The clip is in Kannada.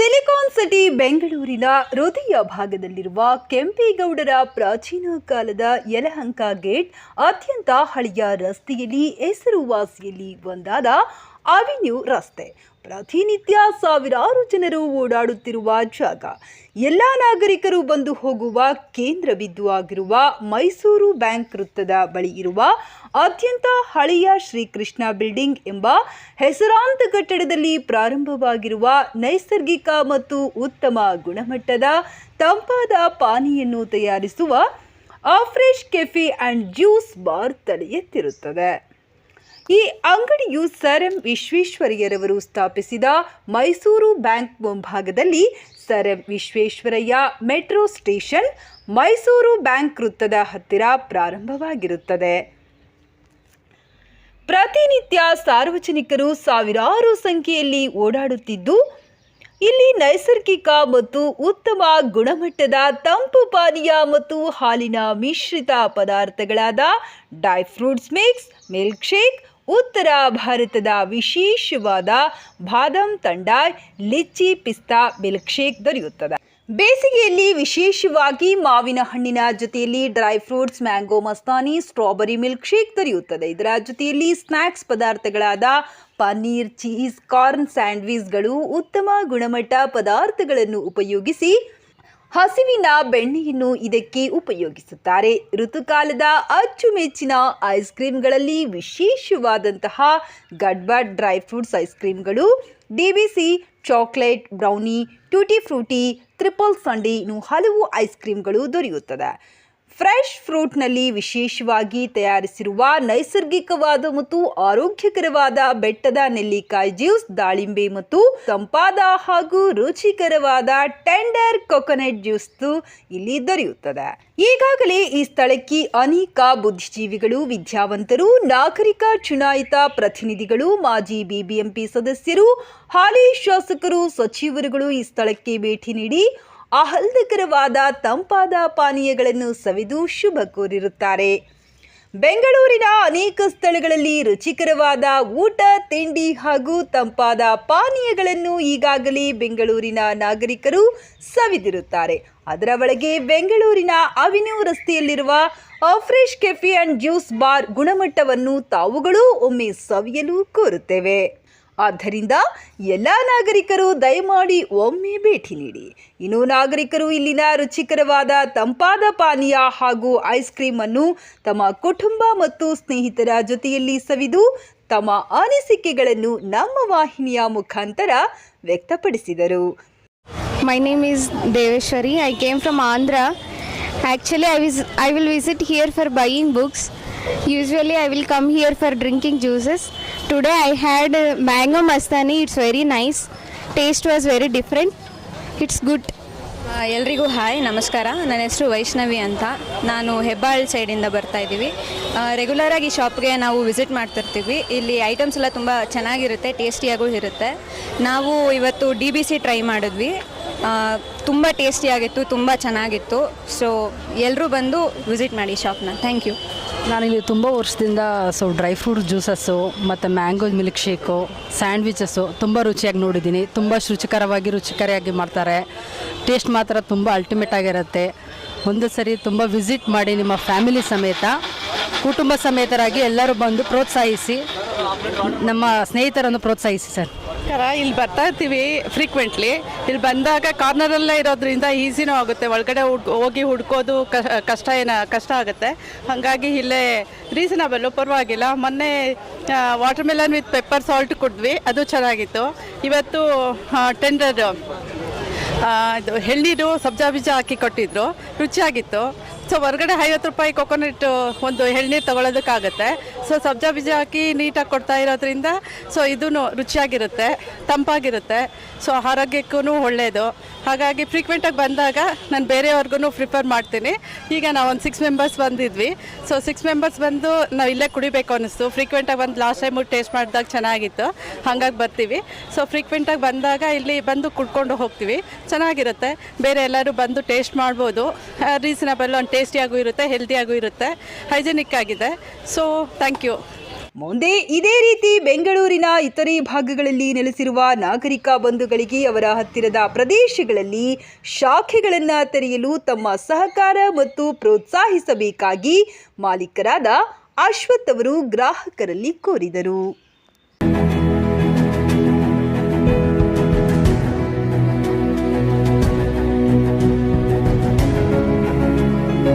ಸಿಲಿಕಾನ್ ಸಿಟಿ ಬೆಂಗಳೂರಿನ ಹೃದಯ ಭಾಗದಲ್ಲಿರುವ ಕೆಂಪೇಗೌಡರ ಪ್ರಾಚೀನ ಕಾಲದ ಯಲಹಂಕ ಗೇಟ್ ಅತ್ಯಂತ ಹಳೆಯ ರಸ್ತೆಯಲ್ಲಿ ಹೆಸರುವಾಸಿಯಲ್ಲಿ ಒಂದಾದ ಅವೆನ್ಯೂ ರಸ್ತೆ ಪ್ರತಿನಿತ್ಯ ಸಾವಿರಾರು ಜನರು ಓಡಾಡುತ್ತಿರುವ ಜಾಗ, ಎಲ್ಲ ನಾಗರಿಕರು ಬಂದು ಹೋಗುವ ಕೇಂದ್ರ ಬಿಂದು ಆಗಿರುವ ಮೈಸೂರು ಬ್ಯಾಂಕ್ ವೃತ್ತದ ಬಳಿ ಇರುವ ಅತ್ಯಂತ ಹಳೆಯ ಶ್ರೀಕೃಷ್ಣ ಬಿಲ್ಡಿಂಗ್ ಎಂಬ ಹೆಸರಾಂತ ಕಟ್ಟಡದಲ್ಲಿ ಪ್ರಾರಂಭವಾಗಿರುವ ನೈಸರ್ಗಿಕ ಮತ್ತು ಉತ್ತಮ ಗುಣಮಟ್ಟದ ತಂಪಾದ ಪಾನೀಯನ್ನು ತಯಾರಿಸುವ ಆಫ್ರೆಶ್ ಕೆಫೆ ಆ್ಯಂಡ್ ಜ್ಯೂಸ್ ಬಾರ್ ತಲೆ ಎತ್ತಿರುತ್ತದೆ. ಈ ಅಂಗಡಿಯು ಸರ್ ಎಂ ವಿಶ್ವೇಶ್ವರಯ್ಯರವರು ಸ್ಥಾಪಿಸಿದ ಮೈಸೂರು ಬ್ಯಾಂಕ್ ಮುಂಭಾಗದಲ್ಲಿ sir M Visvesvaraya metro station, Mysuru bank ವೃತ್ತದ ಹತ್ತಿರ ಪ್ರಾರಂಭವಾಗಿರುತ್ತದೆ. ಪ್ರತಿನಿತ್ಯ ಸಾರ್ವಜನಿಕರು ಸಾವಿರಾರು ಸಂಖ್ಯೆಯಲ್ಲಿ ಓಡಾಡುತ್ತಿದ್ದು, ಇಲ್ಲಿ ನೈಸರ್ಗಿಕ ಮತ್ತು ಉತ್ತಮ ಗುಣಮಟ್ಟದ ತಂಪು ಪಾನೀಯ ಮತ್ತು ಹಾಲಿನ ಮಿಶ್ರಿತ ಪದಾರ್ಥಗಳಾದ dry fruits mix, milk shake, ಉತ್ತರ ಭಾರತದ ವಿಶೇಷವಾದ ಬಾದಾಮ್ ತಂಡಾಯ್, ಲಿಚ್ಚಿ ಪಿಸ್ತಾ ಮಿಲ್ಕ್ ಶೇಕ್ ದೊರೆಯುತ್ತದೆ. ಬೇಸಿಗೆಯಲ್ಲಿ ವಿಶೇಷವಾಗಿ ಮಾವಿನ ಹಣ್ಣಿನ ಜೊತೆಯಲ್ಲಿ dry fruits, mango mastani, strawberry milk shake ದೊರೆಯುತ್ತದೆ. ಇದರ ಜೊತೆಯಲ್ಲಿ ಸ್ನ್ಯಾಕ್ಸ್ ಪದಾರ್ಥಗಳಾದ ಪನ್ನೀರ್, ಚೀಸ್, ಕಾರ್ನ್ ಸ್ಯಾಂಡ್ವಿಚ್ಗಳು ಉತ್ತಮ ಗುಣಮಟ್ಟ ಪದಾರ್ಥಗಳನ್ನು ಉಪಯೋಗಿಸಿ ಹಸಿವಿನ ಬೆಣ್ಣೆಯನ್ನು ಇದಕ್ಕೆ ಉಪಯೋಗಿಸುತ್ತಾರೆ. ಋತುಕಾಲದ ಅಚ್ಚುಮೆಚ್ಚಿನ ಐಸ್ ಕ್ರೀಮ್ಗಳಲ್ಲಿ ವಿಶೇಷವಾದಂತಹ ಗಡ್ಬಡ್ ಡ್ರೈ ಫ್ರೂಟ್ಸ್ ಐಸ್ ಕ್ರೀಮ್ಗಳು, DBC chocolate brownie, tutti frutti, triple sundae ಇನ್ನು ಹಲವು ಐಸ್ ಕ್ರೀಮ್ಗಳು ದೊರೆಯುತ್ತದೆ. ಫ್ರೆಶ್ ಫ್ರೂಟ್ನಲ್ಲಿ ವಿಶೇಷವಾಗಿ ತಯಾರಿಸಿರುವ ನೈಸರ್ಗಿಕವಾದ ಮತ್ತು ಆರೋಗ್ಯಕರವಾದ ಬೆಟ್ಟದ ನೆಲ್ಲಿಕಾಯಿ ಜ್ಯೂಸ್, ದಾಳಿಂಬೆ ಮತ್ತು ತಂಪಾದ ಹಾಗೂ ರುಚಿಕರವಾದ ಟೆಂಡರ್ ಕೊಕೊನಟ್ ಜ್ಯೂಸ್ ಇಲ್ಲಿ ದೊರೆಯುತ್ತದೆ. ಈಗಾಗಲೇ ಈ ಸ್ಥಳಕ್ಕೆ ಅನೇಕ ಬುದ್ಧಿಜೀವಿಗಳು, ವಿದ್ಯಾವಂತರು, ನಾಗರಿಕ ಚುನಾಯಿತ ಪ್ರತಿನಿಧಿಗಳು, ಮಾಜಿ BBMP ಸದಸ್ಯರು, ಹಾಲಿ ಶಾಸಕರು, ಸಚಿವರುಗಳು ಈ ಸ್ಥಳಕ್ಕೆ ಭೇಟಿ ನೀಡಿ ಆಹ್ಲಾದಕರವಾದ ತಂಪಾದ ಪಾನೀಯಗಳನ್ನು ಸವಿದು ಶುಭ ಕೋರಿರುತ್ತಾರೆ. ಬೆಂಗಳೂರಿನ ಅನೇಕ ಸ್ಥಳಗಳಲ್ಲಿ ರುಚಿಕರವಾದ ಊಟ, ತಿಂಡಿ ಹಾಗೂ ತಂಪಾದ ಪಾನೀಯಗಳನ್ನು ಈಗಾಗಲೇ ಬೆಂಗಳೂರಿನ ನಾಗರಿಕರು ಸವಿದಿರುತ್ತಾರೆ. ಅದರ ಒಳಗೆ ಬೆಂಗಳೂರಿನ ಅವೆನ್ಯೂ ರಸ್ತೆಯಲ್ಲಿರುವ ಆಫ್ರೆಶ್ ಕೆಫೆ ಆ್ಯಂಡ್ ಜ್ಯೂಸ್ ಬಾರ್ ಗುಣಮಟ್ಟವನ್ನು ತಾವುಗಳು ಒಮ್ಮೆ ಸವಿಯಲು ಕೋರುತ್ತೇವೆ. ಆದ್ದರಿಂದ ಎಲ್ಲ ನಾಗರಿಕರು ದಯಮಾಡಿ ಒಮ್ಮೆ ಭೇಟಿ ನೀಡಿ. ಇನ್ನು ನಾಗರಿಕರು ಇಲ್ಲಿನ ರುಚಿಕರವಾದ ತಂಪಾದ ಪಾನೀಯ ಹಾಗೂ ಐಸ್ ಕ್ರೀಮ್ ಅನ್ನು ತಮ್ಮ ಕುಟುಂಬ ಮತ್ತು ಸ್ನೇಹಿತರ ಜೊತೆಯಲ್ಲಿ ಸವಿದು ತಮ್ಮ ಅನಿಸಿಕೆಗಳನ್ನು ನಮ್ಮ ವಾಹಿನಿಯ ಮುಖಾಂತರ ವ್ಯಕ್ತಪಡಿಸಿದರು. My name is Deveshwari. I came from Andhra. Actually, I will visit here for buying books. Usually, I will come here for drinking juices. Today, I had mango mastani. It's very nice. Taste was very different. It's good. ಎಲ್ರಿಗೂ ಹಾಯ್, ನಮಸ್ಕಾರ. ನನ್ನ ಹೆಸರು ವೈಷ್ಣವಿ ಅಂತ. ನಾನು ಹೆಬ್ಬಾಳ್ ಸೈಡಿಂದ ಬರ್ತಾ ಇದ್ದೀವಿ. ರೆಗ್ಯುಲರಾಗಿ ಈ ಶಾಪ್ಗೆ ನಾವು ವಿಸಿಟ್ ಮಾಡ್ತಿರ್ತೀವಿ. ಇಲ್ಲಿ ಐಟಮ್ಸ್ ಎಲ್ಲ ತುಂಬ ಚೆನ್ನಾಗಿರುತ್ತೆ, ಟೇಸ್ಟಿಯಾಗೂ ಇರುತ್ತೆ. ನಾವು ಇವತ್ತು DBC ಟ್ರೈ ಮಾಡಿದ್ವಿ. ತುಂಬ ಟೇಸ್ಟಿಯಾಗಿತ್ತು, ತುಂಬ ಚೆನ್ನಾಗಿತ್ತು. ಸೊ ಎಲ್ಲರೂ ಬಂದು ವಿಸಿಟ್ ಮಾಡಿ ಶಾಪ್ನ. Thank you. ನಾನಿಲ್ಲಿ ತುಂಬ ವರ್ಷದಿಂದ ಡ್ರೈ ಫ್ರೂಟ್ ಜ್ಯೂಸಸ್ಸು ಮತ್ತು ಮ್ಯಾಂಗೋ ಮಿಲ್ಕ್ ಶೇಕು, ಸ್ಯಾಂಡ್ವಿಚಸ್ಸು ತುಂಬ ರುಚಿಯಾಗಿ ನೋಡಿದ್ದೀನಿ. ತುಂಬ ರುಚಿಕರಿಯಾಗಿ ಮಾಡ್ತಾರೆ. ಟೇಸ್ಟ್ ಮಾತ್ರ ತುಂಬ ಅಲ್ಟಿಮೇಟ್ ಆಗಿರುತ್ತೆ. ಒಂದು ಸರಿ ತುಂಬ ವಿಸಿಟ್ ಮಾಡಿ ನಿಮ್ಮ ಫ್ಯಾಮಿಲಿ ಸಮೇತ, ಕುಟುಂಬ ಸಮೇತರಾಗಿ ಎಲ್ಲರೂ ಬಂದು ಪ್ರೋತ್ಸಾಹಿಸಿ, ನಮ್ಮ ಸ್ನೇಹಿತರನ್ನು ಪ್ರೋತ್ಸಾಹಿಸಿ ಸರ್. ಇಲ್ಲಿ ಬರ್ತಾ ಇರ್ತೀವಿ ಫ್ರೀಕ್ವೆಂಟ್ಲಿ. ಇಲ್ಲಿ ಬಂದಾಗ ಕಾರ್ನರಲ್ಲೇ ಇರೋದ್ರಿಂದ ಈಸಿನೂ ಆಗುತ್ತೆ. ಒಳಗಡೆ ಹೋಗಿ ಹುಡ್ಕೋದು ಕಷ್ಟ ಆಗುತ್ತೆ. ಹಾಗಾಗಿ ಇಲ್ಲೇ ರೀಸನಬಲ್ಲು, ಪರವಾಗಿಲ್ಲ. ಮೊನ್ನೆ watermelon with pepper salt ಕುಡಿದ್ವಿ, ಅದು ಚೆನ್ನಾಗಿತ್ತು. ಇವತ್ತು ಟೆಂಡರ್ ಇದು ಎಳ್ನೀರು ಸಬ್ಜಾ ಬೀಜ ಹಾಕಿ ಕೊಟ್ಟಿದ್ರು, ರುಚಿಯಾಗಿತ್ತು. ಸೊ ಹೊರಗಡೆ 50 ರೂಪಾಯಿ ಕೊಕೊನಟ್ ಒಂದು ಎಳ್ನೀರು ತೊಗೊಳೋದಕ್ಕಾಗುತ್ತೆ. ಸೊ ಸಬ್ಜಾ ಬೀಜ ಹಾಕಿ ನೀಟಾಗಿ ಕೊಡ್ತಾ ಇರೋದ್ರಿಂದ ಸೊ ಇದೂ ರುಚಿಯಾಗಿರುತ್ತೆ, ತಂಪಾಗಿರುತ್ತೆ. ಸೊ ಆರೋಗ್ಯಕ್ಕೂ ಒಳ್ಳೆಯದು. ಹಾಗಾಗಿ ಫ್ರೀಕ್ವೆಂಟಾಗಿ ಬಂದಾಗ ನಾನು ಬೇರೆಯವ್ರಿಗೂ ಪ್ರಿಫರ್ ಮಾಡ್ತೀನಿ. ಈಗ ನಾವು ಒಂದು 6 ಮೆಂಬರ್ಸ್ ಬಂದಿದ್ವಿ. ಸೊ 6 ಮೆಂಬರ್ಸ್ ಬಂದು ನಾವು ಇಲ್ಲೇ ಕುಡಿಬೇಕು ಅನ್ನಿಸ್ತು. ಫ್ರೀಕ್ವೆಂಟಾಗಿ ಬಂದು ಲಾಸ್ಟ್ ಟೈಮು ಟೇಸ್ಟ್ ಮಾಡಿದಾಗ ಚೆನ್ನಾಗಿತ್ತು, ಹಾಗಾಗಿ ಬರ್ತೀವಿ. ಸೊ ಫ್ರೀಕ್ವೆಂಟಾಗಿ ಬಂದಾಗ ಇಲ್ಲಿ ಬಂದು ಕುಡ್ಕೊಂಡು ಹೋಗ್ತೀವಿ, ಚೆನ್ನಾಗಿರುತ್ತೆ. ಬೇರೆ ಎಲ್ಲರೂ ಬಂದು ಟೇಸ್ಟ್ ಮಾಡ್ಬೋದು. ರೀಸನಬಲ್, ಒಂದು ಟೇಸ್ಟಿಯಾಗೂ ಇರುತ್ತೆ, ಹೆಲ್ದಿಯಾಗೂ ಇರುತ್ತೆ, ಹೈಜೆನಿಕ್ ಆಗಿದೆ. So thank you. ಮುಂದೆ ಇದೇ ರೀತಿ ಬೆಂಗಳೂರಿನ ಇತರೆ ಭಾಗಗಳಲ್ಲಿ ನೆಲೆಸಿರುವ ನಾಗರಿಕ ಬಂಧುಗಳಿಗೆ ಅವರ ಹತ್ತಿರದ ಪ್ರದೇಶಗಳಲ್ಲಿ ಶಾಖೆಗಳನ್ನು ತೆರೆಯಲು ತಮ್ಮ ಸಹಕಾರ ಮತ್ತು ಪ್ರೋತ್ಸಾಹಿಸಬೇಕಾಗಿ ಮಾಲೀಕರಾದ ಅಶ್ವಥ್ ಅವರು ಗ್ರಾಹಕರಲ್ಲಿ ಕೋರಿದರು.